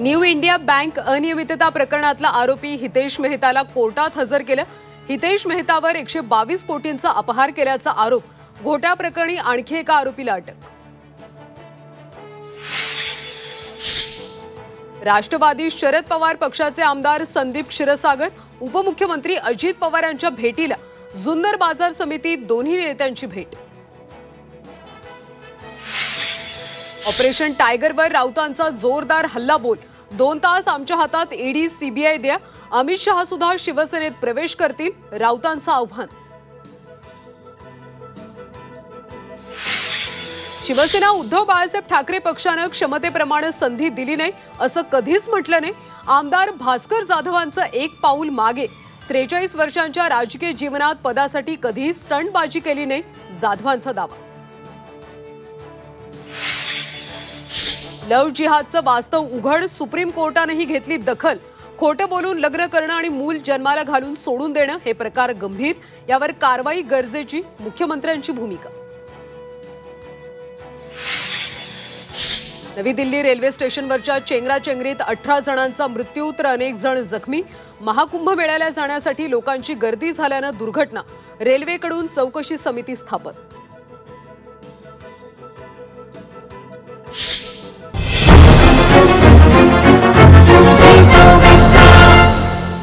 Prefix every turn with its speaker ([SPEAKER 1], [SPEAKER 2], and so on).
[SPEAKER 1] New India bank अनियमितता प्रकरणातला आरोपी हितेश मेहताला कोर्टात हजर केलं। हितेश मेहतावर 122 कोटींचा अपहार केल्याचा आरोप। घोटाळ्या प्रकरणी आणखी एका आरोपीला अटक। राष्ट्रवादी शरद पवार पक्षाचे आमदार संदीप क्षीरसागर उपमुख्यमंत्री अजित पवार यांच्या भेटीला जुन्नर बाजार समितीत दोन्ही नेत्यांची भेट। ऑपरेशन टायगरवर राऊतांचा जोरदार हल्लाबोल। 2 तास आमच्या हातात ईडी सीबीआय द्या। अमित शहा सुद्धा शिवसेनेत प्रवेश करतील, राऊतांचं आव्हान। शिवसेना उद्धव बाळासाहेब ठाकरे पक्षाने क्षमतेप्रमाणे संधी दिली नाही असं कधीच म्हटलं नाही। आमदार भास्कर जाधवांचं एक पाऊल मागे। 43 वर्षांच्या राजकीय जीवनात पदासाठी कधीही स्टंटबाजी केली नाही, जाधवांचा दावा। लव्ह जिहादचं वास्तव उघड। सुप्रीम कोर्टानेही घेतली दखल। खोटं बोलून लग्न करणं आणि मूल जन्माला घालून सोडून देणं हे प्रकार गंभीर। यावर कारवाई गरजेची, मुख्यमंत्र्यांची भूमिका। नवी दिल्ली रेल्वे स्टेशनवरच्या चेंगराचेंगरीत 18 जणांचा मृत्यू तर अनेक जण जखमी। महाकुंभ मेळ्याला जाण्यासाठी लोकांची गर्दी झाल्यानं दुर्घटना। रेल्वेकडून चौकशी समिती स्थापन।